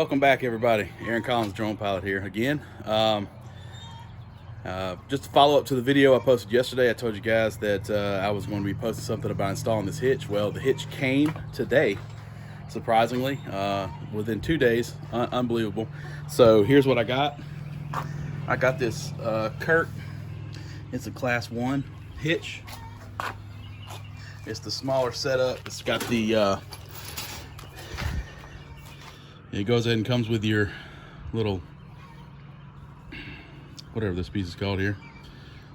Welcome back, everybody. Aaron Collins, drone pilot here again. Just to follow up to the video I posted yesterday, I told you guys that I was going to be posting something about installing this hitch. Well, the hitch came today, surprisingly, within 2 days. Unbelievable. So here's what I got. I got this Kurt. It's a class 1 hitch. It's the smaller setup. It's got the it goes ahead and comes with your little, whatever this piece is called here.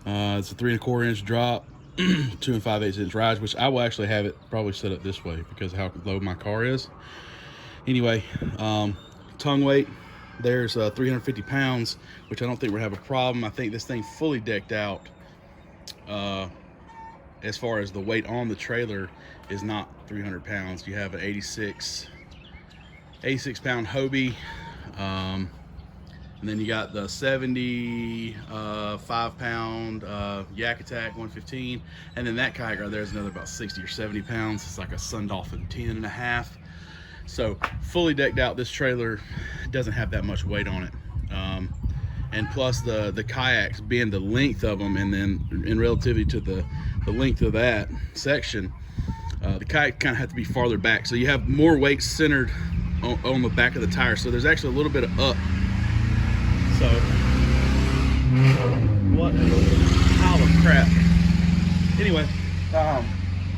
It's a 3 1/4 inch drop, 2 5/8 inch rise, which I will actually have it probably set up this way because of how low my car is. Anyway, tongue weight, there's 350 pounds, which I don't think we're gonna have a problem. I think this thing fully decked out, as far as the weight on the trailer, is not 300 pounds. You have an 86 pound Hobie, and then you got the 75 pound Yak Attack 115, and then that kayak right there is another about 60 or 70 pounds. It's like a Sun Dolphin 10.5. So fully decked out. This trailer doesn't have that much weight on it, and plus the kayaks, being the length of them, and then in relativity to the length of that section, the kayak kind of have to be farther back, so you have more weight centered on the back of the tire. So there's actually a little bit of up. So what a pile of crap. Anyway,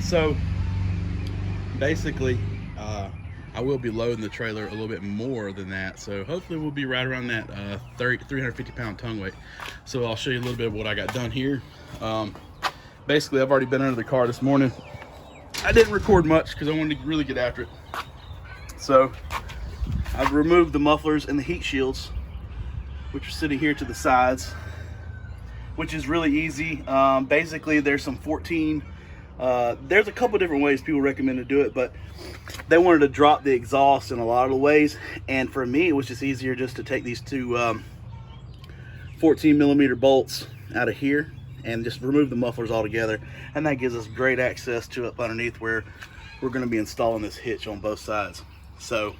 so basically I will be loading the trailer a little bit more than that, so hopefully we'll be right around that 350 pound tongue weight. So I'll show you a little bit of what I got done here. Basically, I've already been under the car this morning. I didn't record much because I wanted to really get after it. So I've removed the mufflers and the heat shields, which are sitting here to the sides, which is really easy. Basically, there's some 14, there's a couple different ways people recommend to do it, but they wanted to drop the exhaust in a lot of the ways, and for me it was just easier just to take these two 14 millimeter bolts out of here and just remove the mufflers altogether, and that gives us great access to up underneath where we're going to be installing this hitch on both sides. So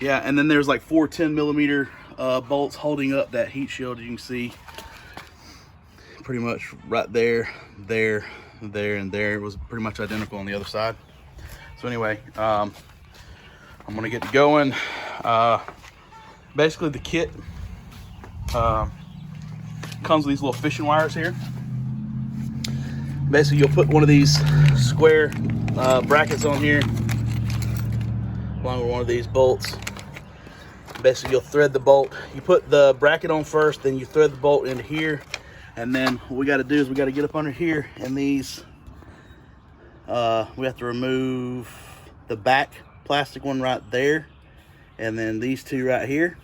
yeah, and then there's like 4 10 millimeter bolts holding up that heat shield. You can see pretty much right there, there, there, and there. It was pretty much identical on the other side. So anyway, I'm gonna get going. Basically the kit comes with these little fishing wires here. Basically you'll put one of these square brackets on here along with one of these bolts. Basically you'll thread the bolt. You put the bracket on first, then you thread the bolt into here, and then what we got to do is we got to get up under here, and these we have to remove the back plastic one right there, and then these two right here,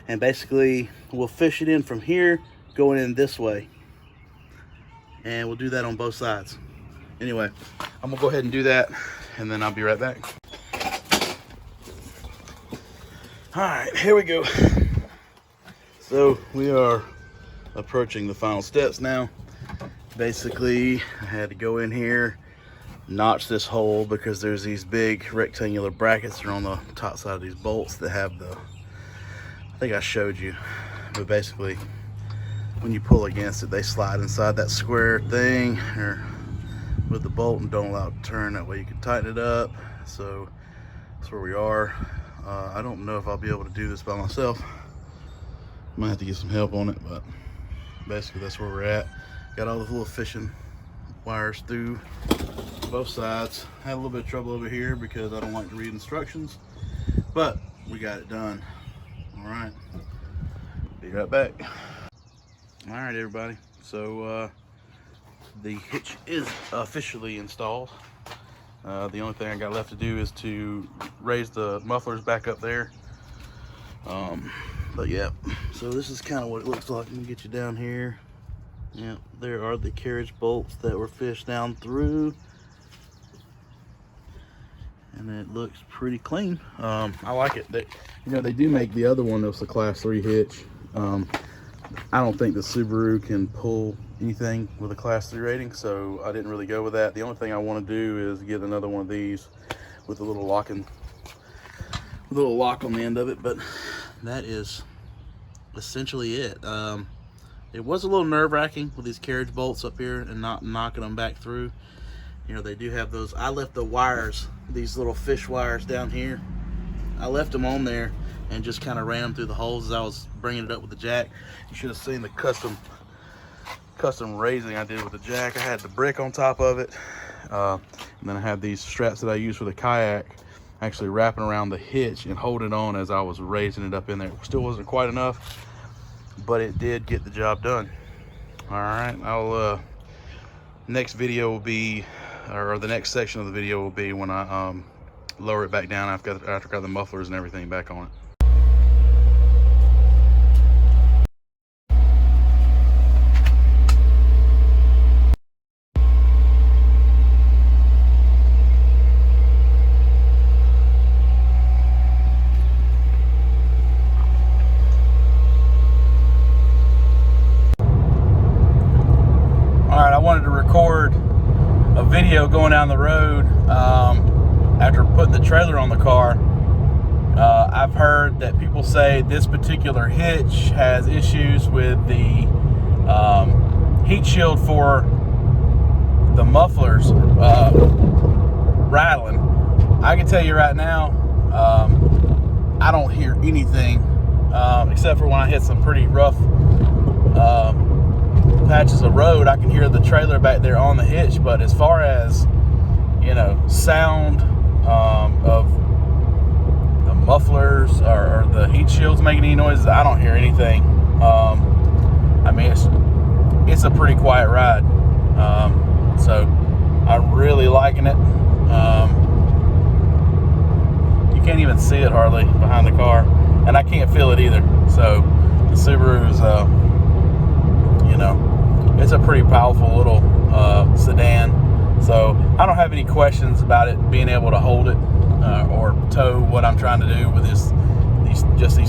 and basically we'll fish it in from here going in this way, and we'll do that on both sides. Anyway, I'm gonna go ahead and do that, and then I'll be right back. All right, here we go. So we are approaching the final steps now. Basically, I had to go in here, notch this hole because there's these big rectangular brackets that are on the top side of these bolts that have the, I think I showed you, but basically when you pull against it, they slide inside that square thing or with the bolt and don't allow it to turn. That way you can tighten it up. So that's where we are. I don't know if I'll be able to do this by myself. Might have to get some help on it, but basically that's where we're at. Got all the little fishing wires through both sides. Had a little bit of trouble over here because I don't like to read instructions, but we got it done. All right, be right back. All right, everybody. So the hitch is officially installed. The only thing I got left to do is to raise the mufflers back up there. But yeah, so this is kind of what it looks like. Let me get you down here. Yeah, there are the carriage bolts that were fished down through, and it looks pretty clean. I like it. They do make the other one that's a class 3 hitch. I don't think the Subaru can pull anything with a class 3 rating, so I didn't really go with that. The only thing I want to do is get another one of these with a little locking little lock on the end of it, but that is essentially it. It was a little nerve-wracking with these carriage bolts up here and not knocking them back through. You know, they do have those. I left the wires, these little fish wires down here, I left them on there and just kind of ran them through the holes as I was bringing it up with the jack. You should have seen the custom raising I did with the jack. I had the brick on top of it, and then I had these straps that I use for the kayak actually wrapping around the hitch and holding on as I was raising it up in there. It still wasn't quite enough, but it did get the job done. All right, I'll next video will be, or the next section of the video will be when I lower it back down after I got the mufflers and everything back on it. I wanted to record a video going down the road after putting the trailer on the car. I've heard that people say this particular hitch has issues with the heat shield for the mufflers rattling. I can tell you right now, I don't hear anything except for when I hit some pretty rough patches of road. I can hear the trailer back there on the hitch, but as far as, you know, sound of the mufflers or the heat shields making any noises, I don't hear anything. I mean, it's a pretty quiet ride, so I'm really liking it. You can't even see it hardly behind the car, and I can't feel it either. So the Subaru is you know, it's a pretty powerful little sedan. So I don't have any questions about it being able to hold it or tow what I'm trying to do with these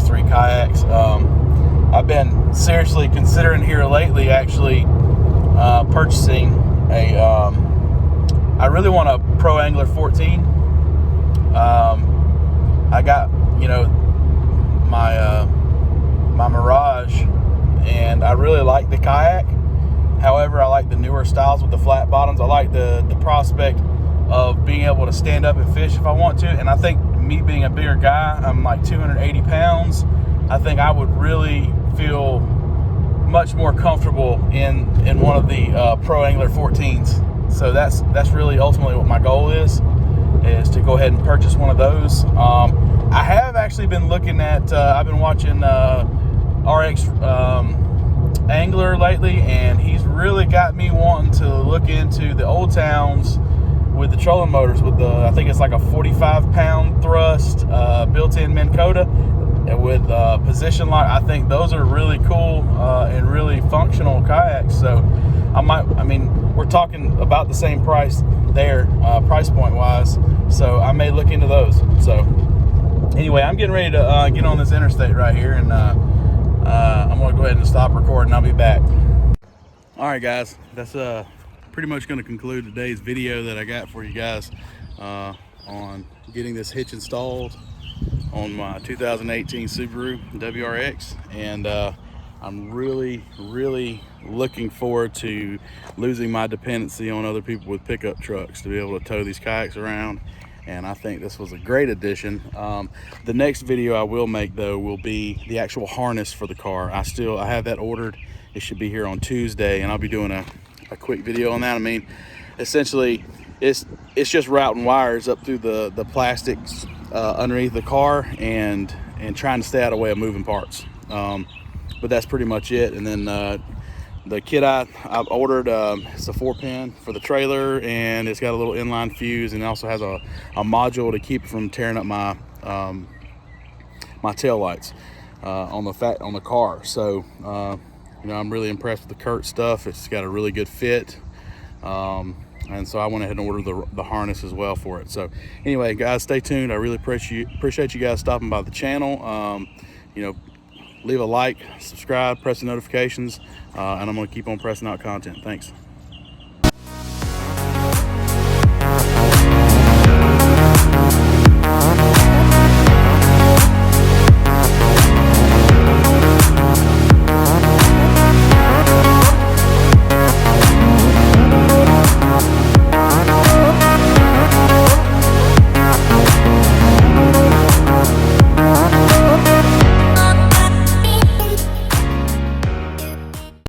three kayaks. I've been seriously considering here lately actually purchasing a I really want a Pro Angler 14. I got, you know, my my Mirage, and I really like the kayak. However, I like the newer styles with the flat bottoms. I like the prospect of being able to stand up and fish if I want to. And I think me being a bigger guy, I'm like 280 pounds, I think I would really feel much more comfortable in one of the Pro Angler 14s. So that's really ultimately what my goal is to go ahead and purchase one of those. I have actually been looking at, I've been watching WRX Angler lately, and he's really got me wanting to look into the old towns with the trolling motors with the, I think it's like a 45-pound thrust, built-in Minn Kota with position lock. I think those are really cool and really functional kayaks. So I mean, we're talking about the same price there, price point wise. So I may look into those. So anyway, I'm getting ready to get on this interstate right here, and I'm gonna go ahead and stop recording. I'll be back. All right, guys, that's pretty much going to conclude today's video that I got for you guys on getting this hitch installed on my 2018 Subaru WRX. And I'm really looking forward to losing my dependency on other people with pickup trucks to be able to tow these kayaks around. And I think this was a great addition. The next video I will make, though, will be the actual harness for the car. I have that ordered. It should be here on Tuesday, and I'll be doing a quick video on that. I mean, essentially, it's just routing wires up through the plastics underneath the car and trying to stay out of the way of moving parts. But that's pretty much it. And then the kit I've ordered, it's a 4-pin for the trailer, and it's got a little inline fuse, and it also has a module to keep it from tearing up my my tail lights on the car. So you know, I'm really impressed with the Kurt stuff. It's got a really good fit, and so I went ahead and ordered the harness as well for it. So anyway, guys, stay tuned. I really appreciate you guys stopping by the channel. You know, leave a like, subscribe, press the notifications, and I'm going to keep on pressing out content. Thanks.